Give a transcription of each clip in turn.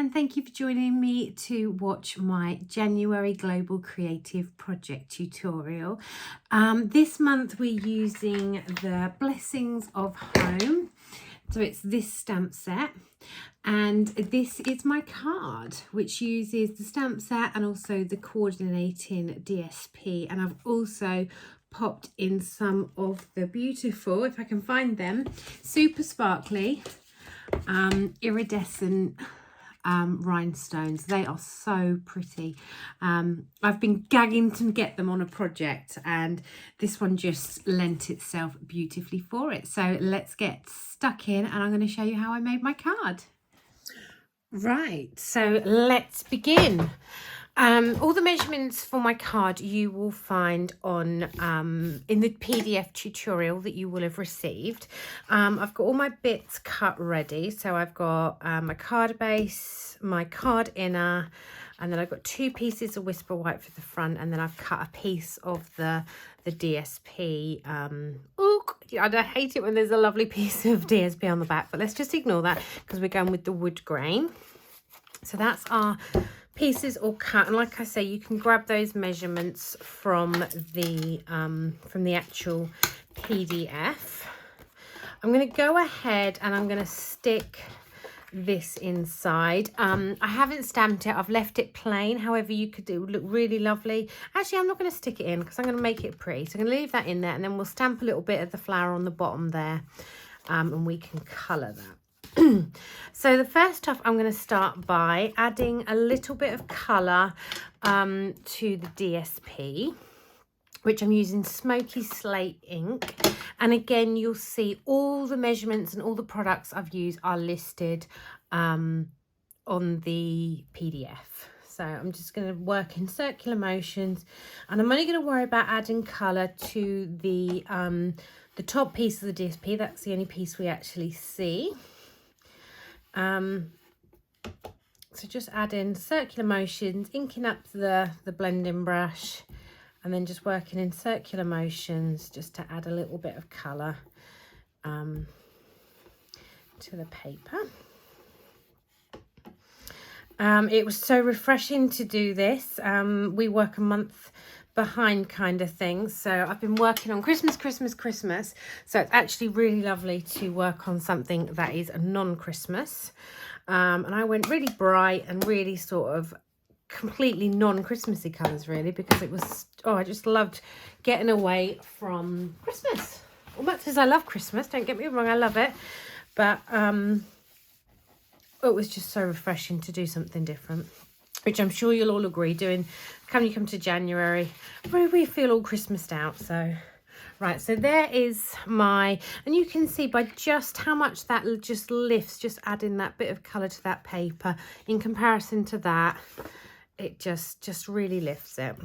and thank you for joining me to watch my January Global Creative Project tutorial. This month we're using the Blessings of Home. So it's this stamp set, and this is my card, which uses the stamp set and also the coordinating DSP. And I've also popped in some of the beautiful, if I can find them, super sparkly iridescent rhinestones. They are so pretty. I've been gagging to get them on a project, and this one just lent itself beautifully for it. So let's get stuck in, and I'm going to show you how I made my card. Right, so let's begin. All the measurements for my card you will find on in the PDF tutorial that you will have received. I've got all my bits cut ready. So I've got my card base, my card inner, and then I've got 2 pieces of Whisper White for the front, and then I've cut a piece of the DSP. I hate it when there's a lovely piece of DSP on the back, but let's just ignore that because we're going with the wood grain. So that's our pieces all cut, and like I say, you can grab those measurements from the actual PDF. I'm going to go ahead and I'm going to stick this inside. I haven't stamped it, I've left it plain. However, you could do, it would look really lovely. Actually, I'm not going to stick it in because I'm going to make it pretty, so I'm going to leave that in there, and then we'll stamp a little bit of the flower on the bottom there, and we can colour that. So the first off, I'm going to start by adding a little bit of colour to the DSP, which I'm using Smoky Slate ink. And again, you'll see all the measurements and all the products I've used are listed on the PDF. So I'm just going to work in circular motions, and I'm only going to worry about adding colour to the top piece of the DSP. That's the only piece we actually see. So just add in circular motions, inking up the blending brush, and then just working in circular motions just to add a little bit of colour to the paper. It was so refreshing to do this. We work a month behind kind of thing, so I've been working on Christmas, so it's actually really lovely to work on something that is a non-Christmas. And I went really bright and really sort of completely non-Christmassy colours, really, because it was, I just loved getting away from Christmas. As much as I love Christmas, don't get me wrong, I love it, but it was just so refreshing to do something different, which I'm sure you'll all agree doing. You come to January, we feel all Christmased out. So right, so there is my, and you can see by just how much that just lifts, just adding that bit of colour to that paper in comparison to that, it just really lifts it.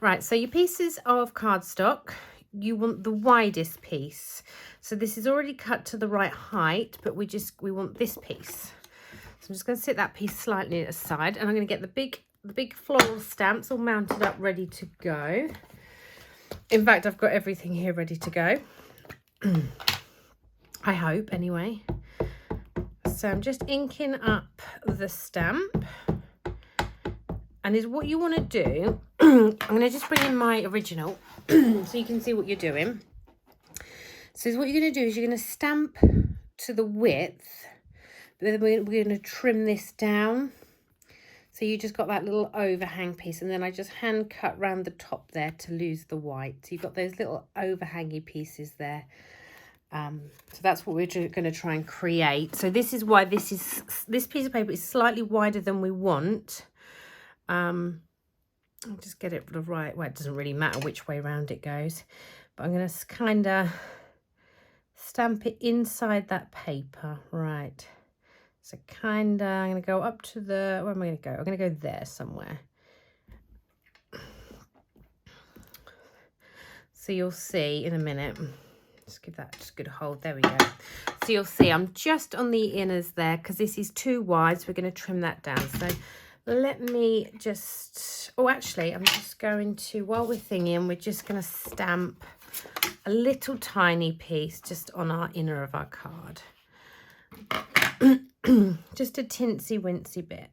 Right, so your pieces of cardstock, you want the widest piece. So this is already cut to the right height, but we want this piece. So I'm just going to sit that piece slightly aside, and I'm going to get the big floral stamps all mounted up, ready to go. In fact, I've got everything here ready to go. I hope, anyway. So I'm just inking up the stamp. And is what you want to do, I'm going to just bring in my original so you can see what you're doing. So what you're going to do is you're going to stamp to the width, but then we're going to trim this down. So you just got that little overhang piece, and then I just hand cut round the top there to lose the white. So you've got those little overhangy pieces there. So that's what we're going to try and create. So this is why this piece of paper is slightly wider than we want. I'll just get it the right way. It doesn't really matter which way around it goes, but I'm going to kind of stamp it inside that paper. Right. So I'm going to go up to the, where am I going to go? I'm going to go there somewhere. So you'll see in a minute. Just give that just a good hold. There we go. So you'll see I'm just on the inners there because this is too wide. So we're going to trim that down. So let me just, actually, I'm just going to, while we're thinking, we're just going to stamp a little tiny piece just on our inner of our card. just a tinsy wincy bit.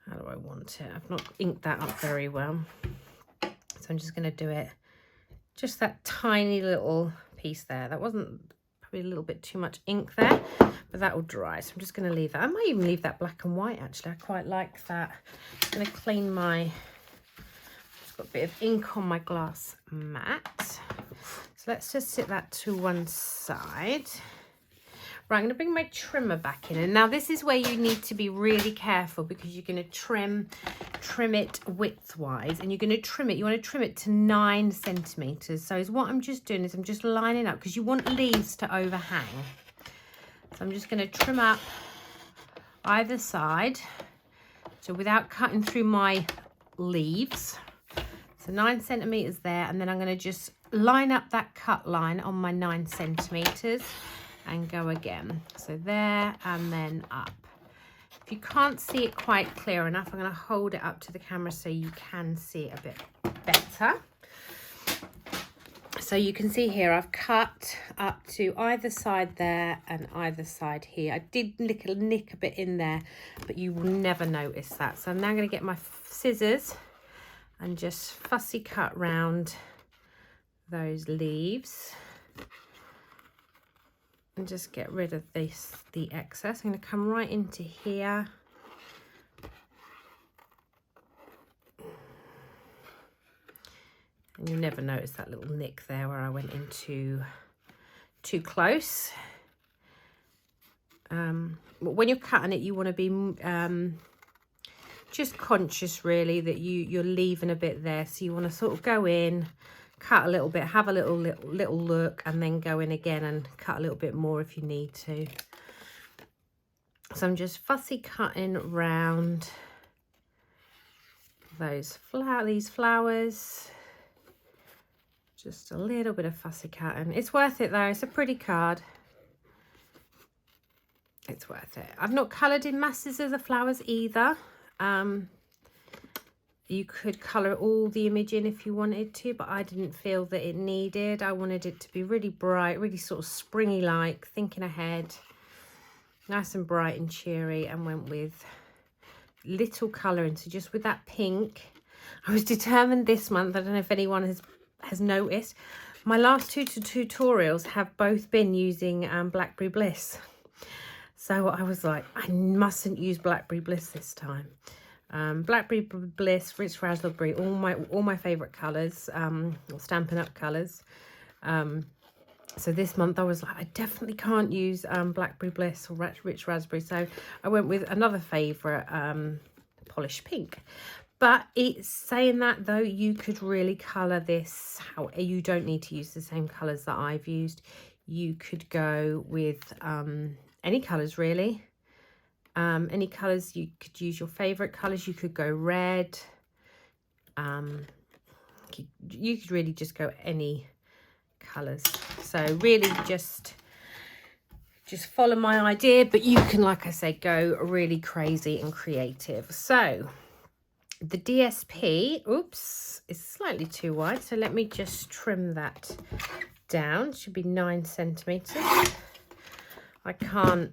How do I want it? I've not inked that up very well. So I'm just going to do it, just that tiny little piece there. That wasn't probably a little bit too much ink there, but that will dry. So I'm just going to leave that. I might even leave that black and white actually. I quite like that. I'm going to clean my, just got a bit of ink on my glass mat. So let's just sit that to one side. Right, I'm going to bring my trimmer back in. And now this is where you need to be really careful, because you're going to trim it widthwise, and you're going to trim it. You want to trim it to 9 centimeters. So is what I'm just doing is I'm just lining up, because you want leaves to overhang. So I'm just going to trim up either side. So without cutting through my leaves. So 9 centimeters there. And then I'm going to just line up that cut line on my 9 centimeters. And go again. So there and then up. If you can't see it quite clear enough, I'm going to hold it up to the camera so you can see it a bit better. So you can see here I've cut up to either side there and either side here. I did nick a bit in there, but you will never notice that. So I'm now going to get my scissors and just fussy cut round those leaves. And just get rid of the excess. I'm going to come right into here. And you'll never notice that little nick there where I went into too close. But when you're cutting it, you want to be just conscious really that you're leaving a bit there. So you want to sort of go in, cut a little bit, have a little look, and then go in again and cut a little bit more if you need to. So I'm just fussy cutting round these flowers. Just a little bit of fussy cutting. It's worth it though. It's a pretty card. It's worth it. I've not coloured in masses of the flowers either. You could colour all the image in if you wanted to, but I didn't feel that it needed. I wanted it to be really bright, really sort of springy-like, thinking ahead, nice and bright and cheery, and went with little colouring. So just with that pink, I was determined this month, I don't know if anyone has noticed, my last two tutorials have both been using Blackberry Bliss. So I was like, I mustn't use Blackberry Bliss this time. Blackberry Bliss, Rich Raspberry, all my favourite colours, or Stampin' Up colours. So this month I was like, I definitely can't use Blackberry Bliss or Rich Raspberry. So I went with another favourite, Polished Pink. But it's saying that though, you could really colour this how you don't need to use the same colours that I've used. You could go with any colours really. Any colours, you could use your favourite colours. You could go red. You could really just go any colours. So really just follow my idea, but you can, like I say, go really crazy and creative. So the DSP, oops, is slightly too wide. So let me just trim that down. It should be 9 centimeters. I can't,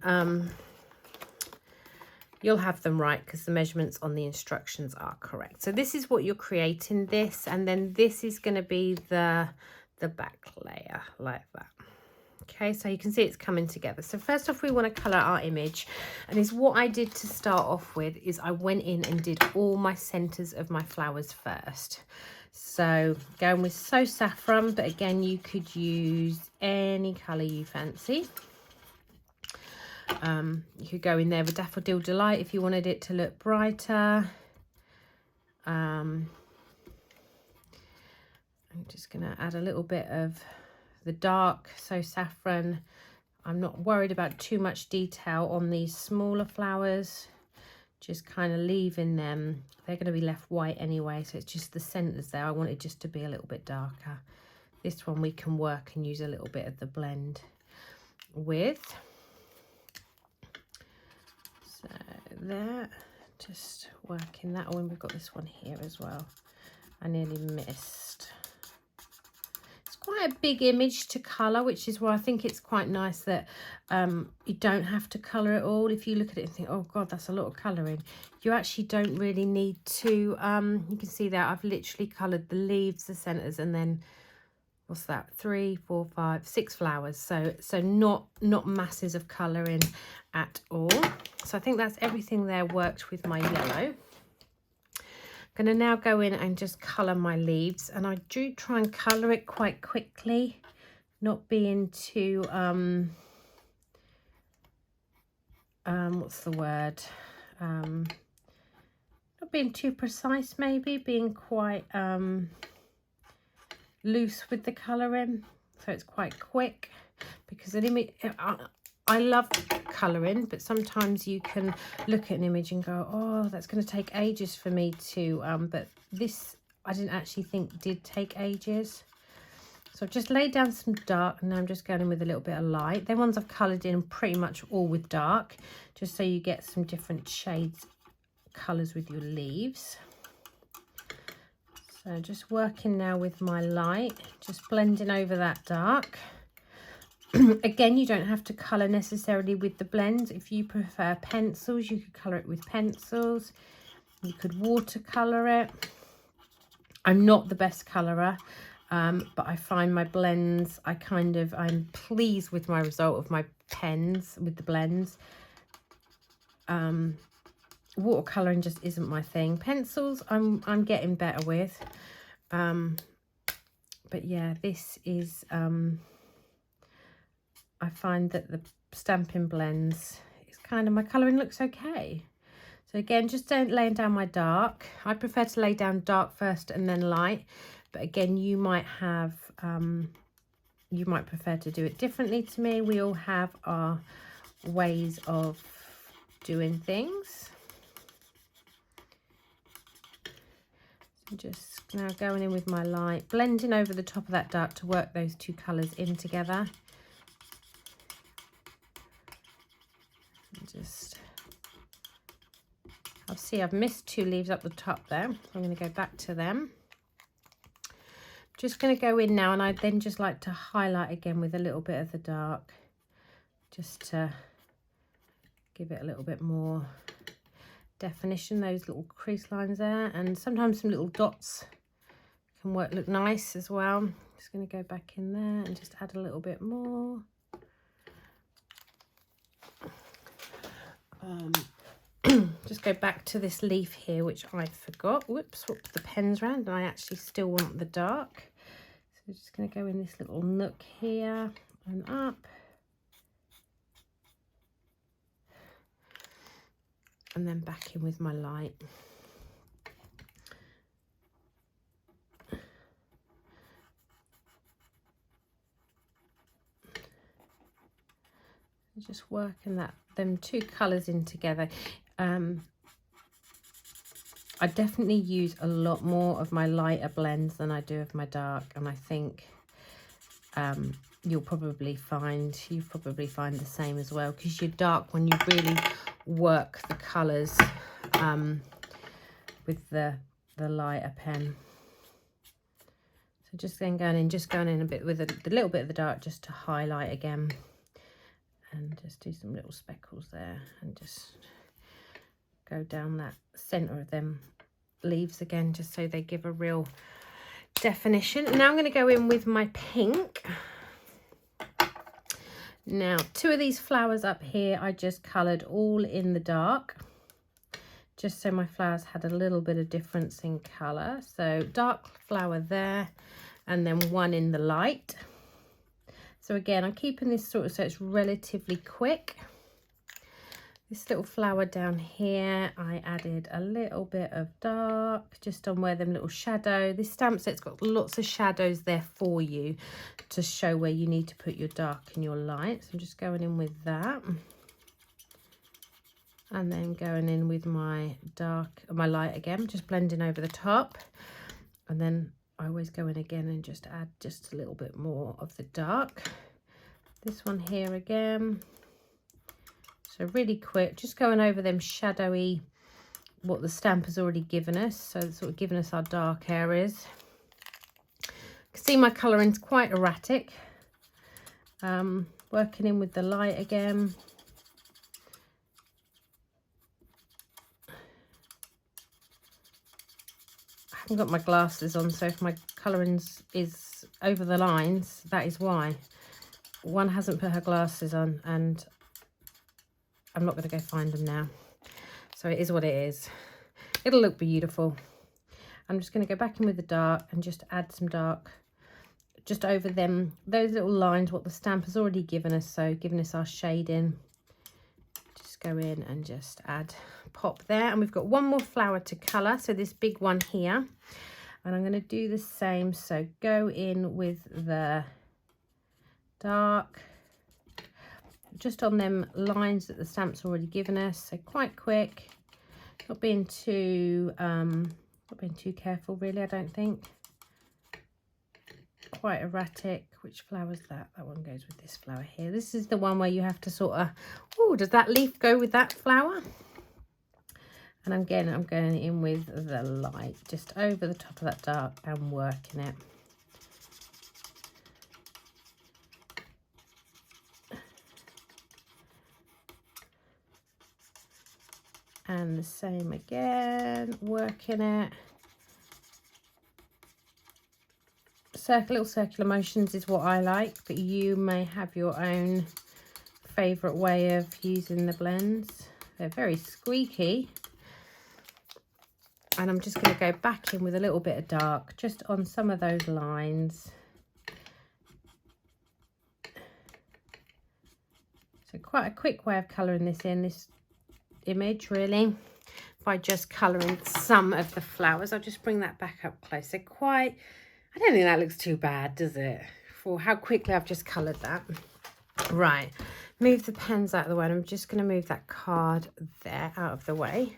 you'll have them right because the measurements on the instructions are correct. So this is what you're creating, this, and then this is going to be the back layer like that. Okay, so you can see it's coming together. So first off, we want to colour our image, and is what I did to start off with is I went in and did all my centres of my flowers first. So going with So Saffron, but again you could use any colour you fancy. You could go in there with Daffodil Delight if you wanted it to look brighter. I'm just going to add a little bit of the dark So Saffron. I'm not worried about too much detail on these smaller flowers, just kind of leaving them. They're going to be left white anyway, so it's just the centres there. I want it just to be a little bit darker. This one we can work and use a little bit of the blend with. So there, just working that one. We've got this one here as well. I nearly missed. It's quite quite a big image to colour, which is why I think it's quite nice that you don't have to colour it all. If you look at it and think, oh God, that's a lot of colouring, you actually don't really need to. You can see that I've literally coloured the leaves, the centres, and then what's that, 3, 4, 5, 6 flowers. So not masses of colouring at all. So I think that's everything there worked with my yellow. I'm going to now go in and just colour my leaves, and I do try and colour it quite quickly, not being too what's the word, not being too precise, maybe being quite loose with the colouring, so it's quite quick. Because an image, I love colouring, but sometimes you can look at an image and go, oh, that's going to take ages for me to, but this I didn't actually think did take ages. So I've just laid down some dark, and now I'm just going in with a little bit of light. The ones I've coloured in pretty much all with dark, just so you get some different shades, colours with your leaves. So just working now with my light, just blending over that dark. Again, you don't have to colour necessarily with the blends. If you prefer pencils, you could colour it with pencils. You could watercolour it. I'm not the best colourer, but I find my blends, I'm pleased with my result of my pens with the blends. Watercolouring just isn't my thing. Pencils, I'm getting better with. But yeah, this is... I find that the Stampin' Blends is kind of, my colouring looks okay. So again, just laying down my dark. I prefer to lay down dark first and then light. But again, you might have, you might prefer to do it differently to me. We all have our ways of doing things. So just now going in with my light, blending over the top of that dark to work those two colours in together. Just, I'll see I've missed 2 leaves up the top there. I'm going to go back to them. Just going to go in now, and I then just like to highlight again with a little bit of the dark, just to give it a little bit more definition, those little crease lines there, and sometimes some little dots can look nice as well. Just going to go back in there and just add a little bit more. Just go back to this leaf here, which I forgot. Whoops, swapped the pens around, and I actually still want the dark. So I'm just going to go in this little nook here and up. And then back in with my light. Just working them 2 colours in together. I definitely use a lot more of my lighter blends than I do of my dark, and I think you'll probably find the same as well, because your dark, when you really work the colours with the lighter pen. So just then going in a bit with a little bit of the dark, just to highlight again. And just do some little speckles there, and just go down that centre of them leaves again, just so they give a real definition. Now I'm going to go in with my pink. Now 2 of these flowers up here I just coloured all in the dark, just so my flowers had a little bit of difference in colour. So dark flower there, and then 1 in the light. So again, I'm keeping this so it's relatively quick. This little flower down here, I added a little bit of dark just on where them little shadow. This stamp set's got lots of shadows there for you to show where you need to put your dark and your light. So I'm just going in with that. And then going in with my light again, just blending over the top. And then I always go in again and just add just a little bit more of the dark. This one here again. So really quick, just going over them shadowy, what the stamp has already given us. So it's sort of given us our dark areas. can see my colouring's quite erratic. Working in with the light again. I haven't got my glasses on, so if my colouring is over the lines, that is why. One hasn't put her glasses on, and I'm not going to go find them now. So it is what it is. It'll look beautiful. I'm just going to go back in with the dark and just add some dark just over them, those little lines, what the stamp has already given us. So giving us our shading. Just go in and just add, pop there. And we've got one more flower to colour. So this big one here. And I'm going to do the same. So go in with the dark just on them lines that the stamp's already given us. So quite quick, not being too careful really, I don't think. Quite erratic. Which flower is that? That one goes with this flower here. This is the one where you have to sort of, oh, does that leaf go with that flower? And I'm going in with the light just over the top of that dark and working it. And the same again, working it. Little circular motions is what I like, but you may have your own favourite way of using the blends. They're very squeaky. And I'm just going to go back in with a little bit of dark just on some of those lines. So quite a quick way of colouring this in, this image really, by just colouring some of the flowers. I'll just bring that back up closer. Quite, I don't think that looks too bad, does it? For how quickly I've just coloured that. Right, move the pens out of the way. And I'm just going to move that card there out of the way.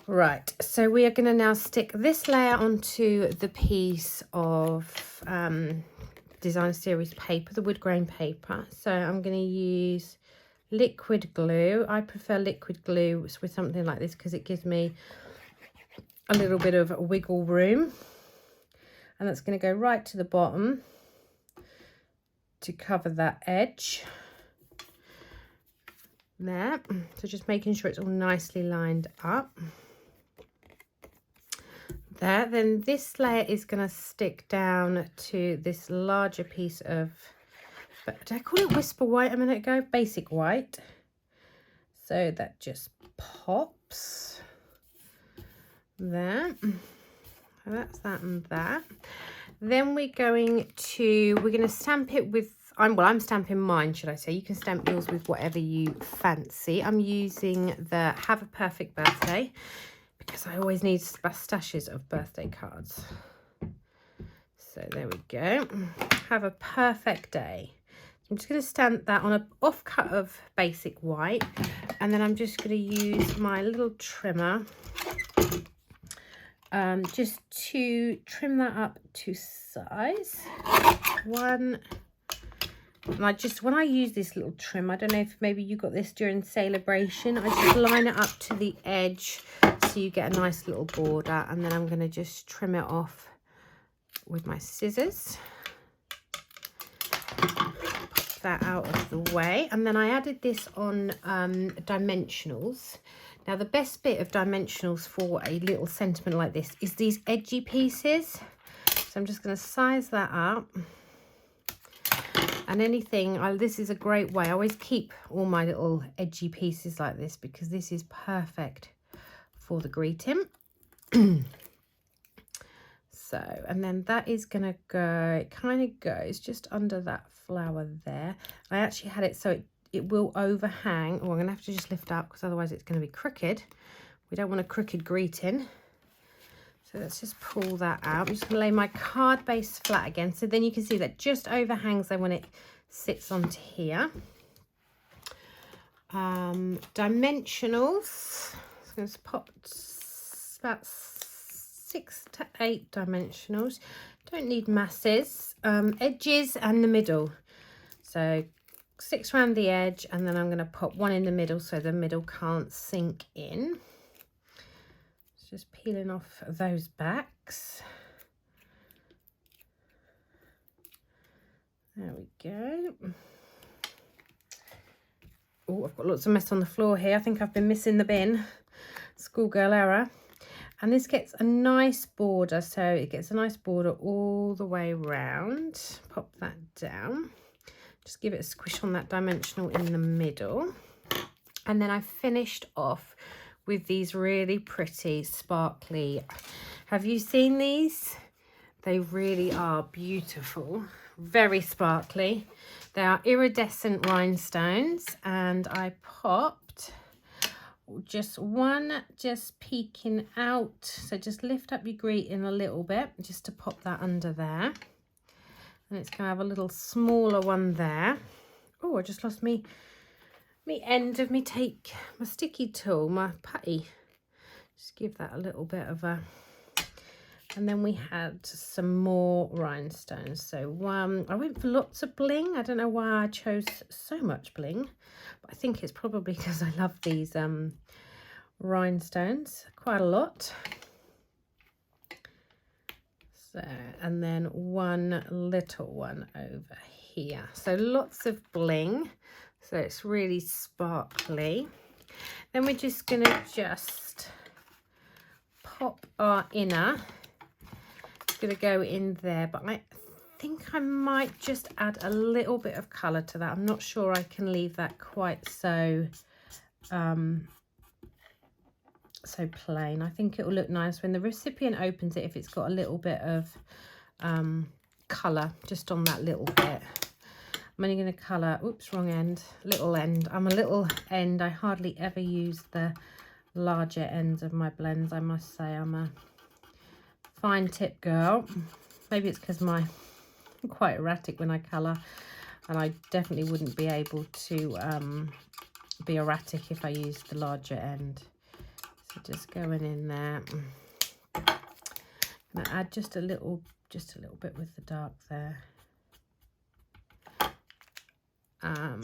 Right, so we are going to now stick this layer onto the piece of Designer Series paper, the wood grain paper. So I'm going to use liquid glue. I prefer liquid glue with something like this because it gives me a little bit of wiggle room. And that's going to go right to the bottom to cover that edge there. So just making sure it's all nicely lined up there. Then this layer is going to stick down to this larger piece of, did I call it Whisper White a minute ago? Basic white. So that just pops there. So that's that and that. Then we're going to stamp it with, I'm stamping mine, should I say. You can stamp yours with whatever you fancy. I'm using the Have a Perfect Birthday because I always need stashes of birthday cards. So there we go. Have a perfect day. I'm just going to stamp that on an offcut of basic white, and then I'm just going to use my little trimmer just to trim that up to size one. And when I use this little trim, I don't know if maybe you got this during Celebration, I just line it up to the edge so you get a nice little border, and then I'm going to just trim it off with my scissors. Pop that out of the way, and then I added this on dimensionals. Now the best bit of dimensionals for a little sentiment like this is these edgy pieces. So I'm just going to size that up. And anything, this is a great way. I always keep all my little edgy pieces like this because this is perfect for the greeting. So, and then that is going to go, it kind of goes just under that flower there. I actually had it so it will overhang. Oh, I'm going to have to just lift up because otherwise it's going to be crooked. We don't want a crooked greeting. So let's just pull that out. I'm just going to lay my card base flat again. So then you can see that just overhangs there when it sits onto here. Dimensionals. So I'm going to pop about 6 to 8 dimensionals. Don't need masses. Edges and the middle. So 6 around the edge, and then I'm going to pop 1 in the middle so the middle can't sink in. Just peeling off those backs. There we go. Oh, I've got lots of mess on the floor here. I think I've been missing the bin. Schoolgirl error. And this gets a nice border, so it gets a nice border all the way round. Pop that down. Just give it a squish on that dimensional in the middle. And then I finished off with these really pretty sparkly. Have you seen these? They really are beautiful. Very sparkly. They are iridescent rhinestones, and I popped just one just peeking out, so just lift up your greeting a little bit just to pop that under there, and it's gonna have a little smaller one there. Oh, I just lost me end of my sticky tool, my putty. Just give that a little bit of a, and then we had some more rhinestones. So I went for lots of bling. I don't know why I chose so much bling, but I think it's probably because I love these rhinestones quite a lot. So, and then one little one over here. So lots of bling. So it's really sparkly. Then we're just gonna just pop our inner. It's gonna go in there, but I think I might just add a little bit of colour to that. I'm not sure I can leave that quite so so plain. I think it will look nice when the recipient opens it if it's got a little bit of colour just on that little bit. I'm only going to colour, oops, wrong end, little end. I'm a little end. I hardly ever use the larger ends of my blends, I must say. I'm a fine tip girl. Maybe it's because I'm quite erratic when I colour, and I definitely wouldn't be able to be erratic if I used the larger end. So just going in there. I'm going to add just a little bit with the dark there. I'm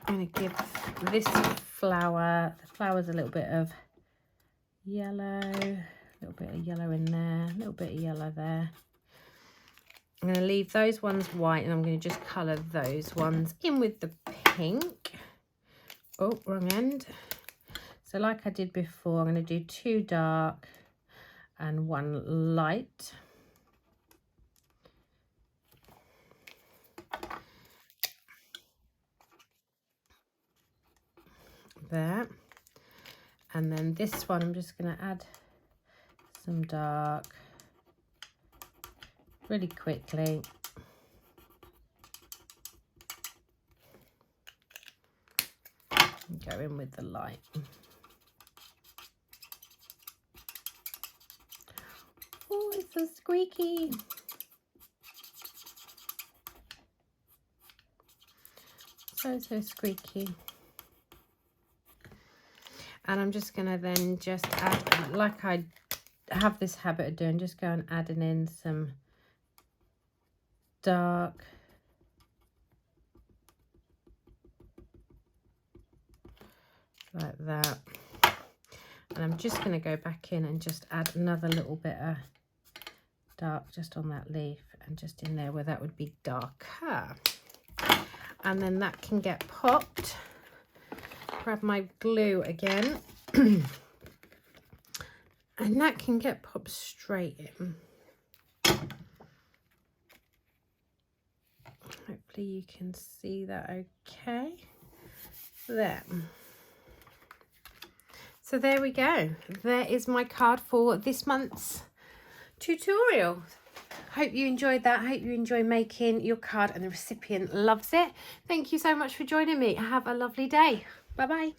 going to give this flower, the flower's a little bit of yellow, a little bit of yellow in there, a little bit of yellow there. I'm going to leave those ones white, and I'm going to just colour those ones in with the pink. Oh, wrong end. So like I did before, I'm going to do 2 dark and 1 light. There. And then this one, I'm just going to add some dark really quickly. And go in with the light. Oh, it's so squeaky. So squeaky. And I'm just going to then just add, like I have this habit of doing, just go and adding in some dark like that. And I'm just going to go back in and just add another little bit of dark just on that leaf and just in there where that would be darker. And then that can get popped. Grab my glue again. And that can get popped straight in. Hopefully you can see that okay. There. So there we go. There is my card for this month's tutorial. Hope you enjoyed that. Hope you enjoy making your card and the recipient loves it. Thank you so much for joining me. Have a lovely day. Bye-bye.